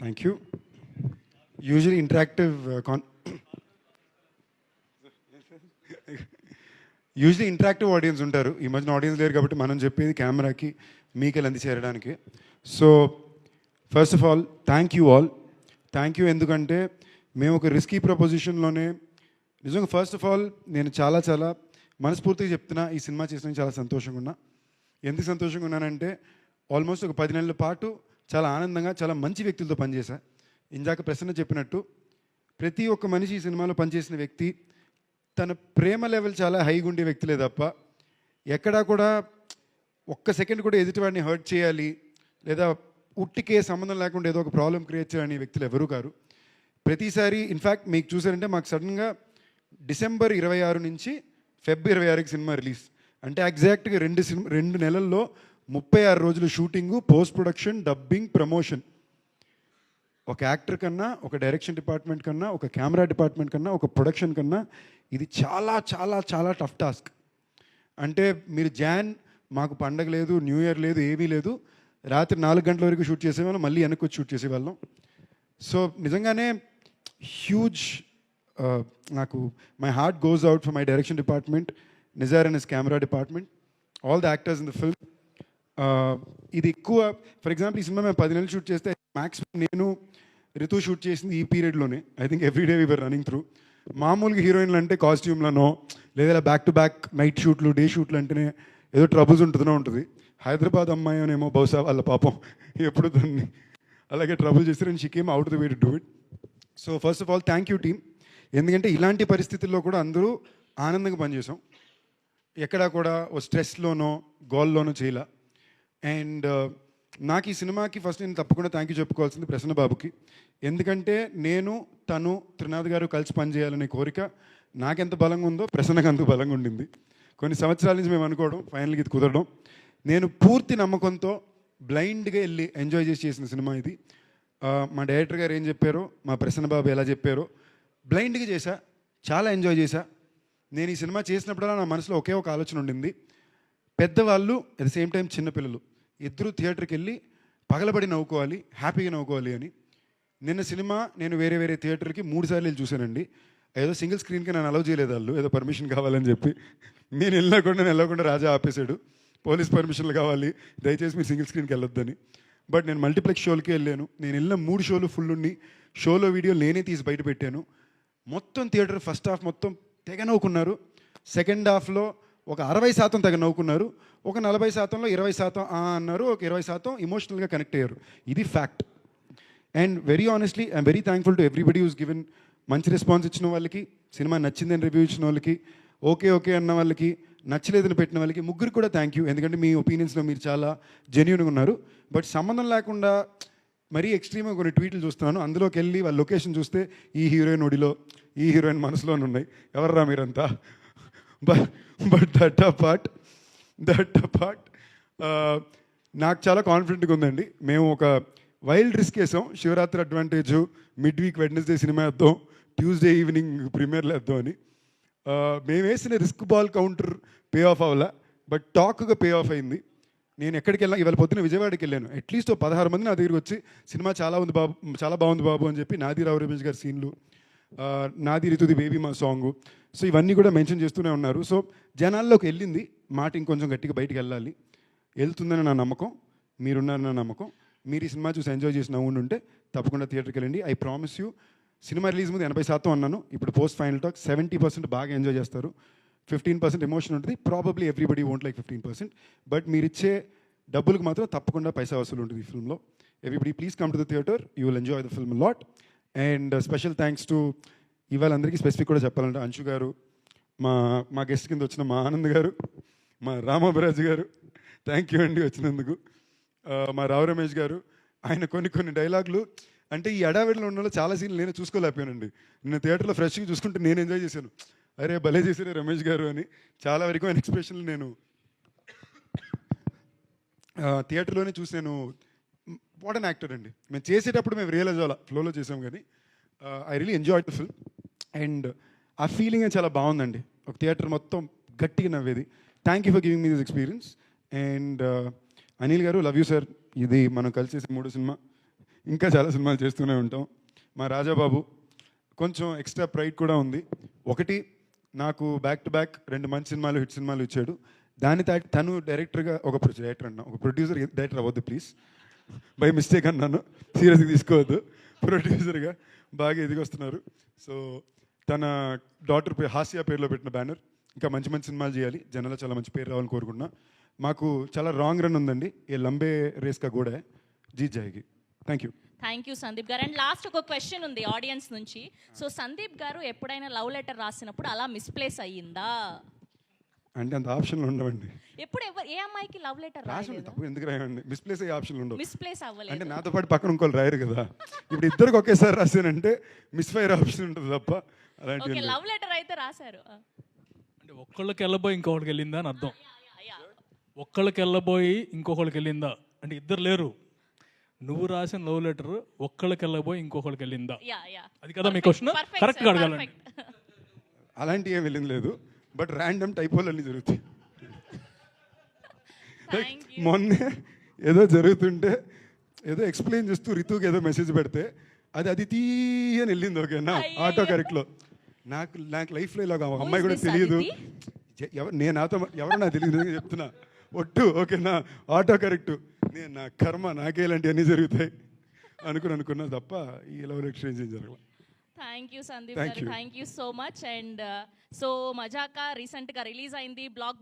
Thank you. Usually interactive audience ఉంటారు. ఈ మధ్యన ఆడియన్స్ లేరు కాబట్టి మనం చెప్పేది కెమెరాకి మీకెళ్ళి అంది చేరడానికి. So first of all thank you all. Thank you ఎందుకంటే మేము ఒక రిస్కీ ప్రపోజిషన్లోనే నిజంగా ఫస్ట్ ఆఫ్ ఆల్ నేను చాలా చాలా మనస్ఫూర్తిగా చెప్తున్నా, ఈ సినిమా చేసిన చాలా సంతోషంగా ఉన్నా. ఎందుకు సంతోషంగా ఉన్నానంటే ఆల్మోస్ట్ ఒక 10 నెలల పాటు చాలా ఆనందంగా చాలా మంచి వ్యక్తులతో పనిచేశా. ఇందాక ప్రసన్న చెప్పినట్టు ప్రతి ఒక్క మనిషి ఈ సినిమాలో పనిచేసిన వ్యక్తి తన ప్రేమ లెవెల్ చాలా హైగా ఉండే వ్యక్తులే తప్ప ఎక్కడా కూడా ఒక్క సెకండ్ కూడా ఎదుటివాడిని హర్ట్ చేయాలి లేదా ఉట్టికే సంబంధం లేకుండా ఏదో ఒక ప్రాబ్లం క్రియేట్ చేయాలని వ్యక్తులు ఎవరూ కారు. ప్రతిసారి ఇన్ఫ్యాక్ట్ మీకు చూసారంటే మాకు సడన్గా డిసెంబర్ 26 నుంచి ఫిబ్రవరి 26కి సినిమా రిలీజ్ అంటే ఎగ్జాక్ట్గా 2 నెలల్లో 36 రోజులు shooting, post production, dubbing, promotion. ఒక యాక్టర్ కన్నా, ఒక డైరెక్షన్ డిపార్ట్మెంట్ కన్నా, ఒక కెమెరా డిపార్ట్మెంట్ కన్నా, ఒక ప్రొడక్షన్ కన్నా ఇది చాలా చాలా చాలా టఫ్ టాస్క్. అంటే మీరు మాకు పండగ లేదు, న్యూ ఇయర్ లేదు, ఏమీ లేదు, రాత్రి 4 గంటల వరకు షూట్ చేసేవాళ్ళం, మళ్ళీ వెనక్కి వచ్చి షూట్ చేసేవాళ్ళం. సో నిజంగానే హ్యూజ్ నాకు my heart goes out for my direction department, Nizar and his camera department, all the actors in the film. ఇది ఎక్కువ ఫర్ ఎగ్జాంపుల్ ఈ సినిమా మేము 10 నెలలు షూట్ చేస్తే మ్యాక్సిమం నేను రితు షూట్ చేసింది ఈ పీరియడ్లోనే. I think everyday we were running through. మామూలుగా హీరోయిన్లు అంటే కాస్ట్యూమ్లనో లేదా బ్యాక్ టు బ్యాక్ నైట్ షూట్లు, డే షూట్లు అంటేనే ఏదో ట్రబుల్స్ ఉంటుందో ఉంటుంది. హైదరాబాద్ అమ్మాయి అనేమో బహుశా వాళ్ళ పాపం ఎప్పుడు దాన్ని అలాగే ట్రబుల్ చేస్తారు and she came out the way to do it. So first of all thank you team. ఎందుకంటే ఇలాంటి పరిస్థితుల్లో కూడా అందరూ ఆనందంగా పనిచేసాం. ఎక్కడా కూడా ఓ స్ట్రెస్లోనో గోల్లోనో చేయలే. అండ్ నాకు ఈ సినిమాకి ఫస్ట్ నేను తప్పకుండా థ్యాంక్ యూ చెప్పుకోవాల్సింది ప్రసన్న బాబుకి. ఎందుకంటే తను త్రినాథ్ గారు కలిసి పనిచేయాలనే కోరిక నాకెంత బలంగా ఉందో ప్రసన్నకు అంత బలంగా ఉండింది. కొన్ని సంవత్సరాల నుంచి మేము అనుకోవడం, ఫైనల్గా ఇది కుదరడం. నేను పూర్తి నమ్మకంతో బ్లైండ్గా వెళ్ళి ఎంజాయ్ చేసిన సినిమా ఇది. మా డైరెక్టర్ గారు ఏం చెప్పారో, మా ప్రసన్న బాబు ఎలా చెప్పారో బ్లైండ్గా చేశా, చాలా ఎంజాయ్ చేశా. నేను ఈ సినిమా చేసినప్పుడల్లా నా మనసులో ఒకే ఒక ఆలోచన ఉండింది, పెద్దవాళ్ళు అట్ ద సేమ్ టైం చిన్నపిల్లలు ఇద్దరు థియేటర్కి వెళ్ళి పగలబడి నవ్వుకోవాలి, హ్యాపీగా నవ్వుకోవాలి అని. నిన్న సినిమా నేను వేరే వేరే థియేటర్కి 3 సార్లు వెళ్ళి చూశానండి. ఏదో సింగిల్ స్క్రీన్కి నన్ను అలౌ చేయలేదు వాళ్ళు, ఏదో పర్మిషన్ కావాలని చెప్పి. నేను వెళ్ళకుండా రాజా ఆపేశాడు, పోలీస్ పర్మిషన్లు కావాలి, దయచేసి మీరు సింగిల్ స్క్రీన్కి వెళ్ళొద్దని. బట్ నేను మల్టీప్లెక్స్ షోలకి వెళ్ళాను. నేను వెళ్ళిన 3 షోలు ఫుల్ ఉండి షోలో వీడియో నేనే తీసి బయట పెట్టాను. మొత్తం థియేటర్ ఫస్ట్ హాఫ్ మొత్తం తెగ నవ్వుకున్నారు. సెకండ్ హాఫ్లో ఒక 60% తెగ నవ్వుకున్నారు. ఒక 40%లో 20% అన్నారు, ఒక 20% ఇమోషనల్గా కనెక్ట్ అయ్యారు. ఇది fact. And very honestly I'm very thankful to everybody who's given. మంచి రెస్పాన్స్ ఇచ్చిన వాళ్ళకి, సినిమా నచ్చిందని రివ్యూ ఇచ్చిన వాళ్ళకి, ఓకే అన్న వాళ్ళకి, నచ్చలేదని పెట్టిన వాళ్ళకి, ముగ్గురు కూడా థ్యాంక్ యూ. ఎందుకంటే మీ ఒపీనియన్స్లో మీరు చాలా జెన్యూన్గా ఉన్నారు. బట్ సంబంధం లేకుండా మరీ ఎక్స్ట్రీమ్గా కొన్ని ట్వీట్లు చూస్తున్నాను. అందులోకి వెళ్ళి వాళ్ళ లొకేషన్ చూస్తే ఈ హీరోయిన్ ఒడిలో, ఈ హీరోయిన్ మనసులోనే ఉన్నాయి, ఎవర్రా మీరంతా. బట్ దట్ అపార్ట్ నాకు చాలా కాన్ఫిడెంట్గా ఉందండి. మేము ఒక వైల్డ్ రిస్క్ వేసాం. Shivaratri advantage, mid week Wednesday సినిమా వేద్దాం, ట్యూస్డే ఈవినింగ్ ప్రీమియర్లు వేద్దాం అని. మేము వేసిన రిస్క్ బాల్ కౌంటర్ పే ఆఫ్ అవ్వాల, బట్ టాక్గా పే ఆఫ్ అయింది. నేను ఎక్కడికి వెళ్ళా, ఇవాళ పొద్దున్న విజయవాడకి వెళ్ళాను. అట్లీస్ట్ 16 మంది నా దగ్గరికి వచ్చి సినిమా చాలా బాగుంది బాబు అని చెప్పి, నాది రావు రమేష్ గారి సీన్లు, నాది రితుది బేబీ మా సాంగు, సో ఇవన్నీ కూడా మెన్షన్ చేస్తూనే ఉన్నారు. సో జనాల్లోకి వెళ్ళింది మాట, ఇంకొంచెం గట్టిగా బయటికి వెళ్ళాలి, వెళ్తుందని నా నమ్మకం, మీరున్నారని నా నమ్మకం. మీరు ఈ సినిమా చూసి ఎంజాయ్ చేసి నవ్వుంటే తప్పకుండా థియేటర్కి వెళ్ళండి. I promise you. Cinema release ముందు 80% అన్నాను, ఇప్పుడు పోస్ట్ ఫైనల్ టాక్ 70% బాగా ఎంజాయ్ చేస్తారు, 15% ఎమోషన్ ఉంటుంది. Probably everybody won't like 15%, but మీరు ఇచ్చే డబ్బులకు మాత్రం తప్పకుండా పైసా వసూలు ఉంటుంది ఈ ఫిల్మ్లో. Everybody please come to the theatre, you will enjoy the film lot. And special thanks to ఇవాళ అందరికీ స్పెసిఫిక్ కూడా చెప్పాలంటే అంశు గారు, మా గెస్ట్ కింద వచ్చిన మా ఆనంద్ గారు, మా రామాభిరాజు గారు, థ్యాంక్ యూ అండి వచ్చినందుకు. మా రావు రమేష్ గారు, ఆయన కొన్ని డైలాగులు అంటే ఈ అడావిడిలో ఉన్న చాలా సీన్లు నేను చూసుకోలేకపోయానండి. నేను థియేటర్లో ఫ్రెష్గా చూసుకుంటే నేను ఎంజాయ్ చేశాను. అరే భలే చేశారే రమేష్ గారు అని. చాలా వరకు ఆయన ఎక్స్ప్రెషన్లు నేను థియేటర్లోనే చూసి నేను వాట్ అన్ యాక్టర్ అండి. మేము చేసేటప్పుడు మేము రియలైజ్ అవ్వాలి, ఫ్లోలో చేసాం కానీ I really enjoy the film. And ఆ ఫీలింగ్ చాలా బాగుందండి, ఒక థియేటర్ మొత్తం గట్టిగా నవ్వేది. Thank you for giving me this experience. And Anil garu, love you sir. ఇది మనం కలిసి చేసే 3వ సినిమా. ఇంకా చాలా సినిమాలు చేస్తూనే ఉంటాం. మా రాజాబాబు కొంచెం ఎక్స్ట్రా ప్రైడ్ కూడా ఉంది. ఒకటి, నాకు బ్యాక్ టు బ్యాక్ 2 మంచి సినిమాలు, హిట్ సినిమాలు ఇచ్చాడు. దాని తను డైరెక్టర్గా ఒక డైరెక్టర్ అన్నా, ఒక ప్రొడ్యూసర్ డైరెక్టర్ అవ్వద్దు ప్లీజ్, బై మిస్టేక్ అన్నాను, సీరియస్గా తీసుకోవద్దు. ప్రొడ్యూసర్గా బాగా ఎదిగొస్తున్నారు. సో తన డాటర్ పేరు హాస్య పేరులో పెట్టిన బ్యానర్. ఇంకా మంచి మంచి సినిమాలు చేయాలి, జనాల్లో చాలా మంచి పేరు రావాలని కోరుకుంటున్నా. మాకు చాలా రాంగ్ రన్ ఉందండి, ఏ లంబే రేస్ కా కూడా జీత్ జాయికి. Thank you. Thank you Sandeep garu. And last ఒక క్వశ్చన్ ఉంది ఆడియన్స్ నుంచి. సో సందీప్ గారు ఎప్పుడైనా లవ్ లెటర్ రాసినప్పుడు అలా మిస్ప్లేస్ అయ్యిందా? అంటే అంత ఆప్షన్లు ఉండవండి. ఎప్పుడు ఏ అమ్మాయికి లవ్ లెటర్ రాసండి, తప్పు ఎందుకు రాయండి, మిస్ప్లేస్ అయ్యే ఆప్షన్లు ఉండవు. మిస్ప్లేస్ అంటే అవ్వలేదు. నాతో పాటు పక్కన ఇంకోళ్ళు రాయరు కదా, ఇప్పుడు ఇద్దరికి ఒకేసారి రాసానంటే మిస్ఫైర్ ఆప్షన్ ఉంటుంది తప్ప అలాంటి. ఓకే, లవ్ లెటర్ అయితే రాశారు. అంటే ఒక్కళ్ళకి వెళ్ళబోయి ఇంకొకళ్ళకి వెళ్ళిందా అని అర్థం. ఒక్కళ్ళకి వెళ్ళబోయి ఇంకొకళ్ళకి వెళ్ళిందా అంటే ఇద్దరు లేరు. నువ్వు రాసిన లవ్ లెటర్ ఒక్కళ్ళకి వెళ్ళబోయి ఇంకొకళ్ళకి వెళ్ళిందా, అది కదా మీ క్వశ్చన్. కరెక్ట్గా అడగాలండి. అలాంటి ఏం వెళ్ళింది లేదు, బట్ ర్యాండమ్ టైపోలన్నీ జరుగుతాయి. మొన్నే ఏదో జరుగుతుంటే ఏదో ఎక్స్ప్లెయిన్ చేస్తూ రితుకి ఏదో మెసేజ్ పెడితే అది తీయని వెళ్ళింది. ఓకేనా, ఆటో కరెక్ట్లో. నాకు లైఫ్లో ఇలా ఒక అమ్మాయి కూడా తెలియదు, నేను నాతో ఎవరో నాకు తెలియదు చెప్తున్నా ఒట్టు. ఓకేనా, ఆటో కరెక్ట్. నేను నా కర్మ, నాకే ఇలాంటివన్నీ జరుగుతాయి అనుకున్నా తప్ప ఈ లవ్ ఎక్స్చేంజ్ ఏం జరగదు. Thank you Sandeep garu, thank you so much. And so Mazaka రీసెంట్గా రిలీజ్ అయింది, బ్లాక్ బస్టర్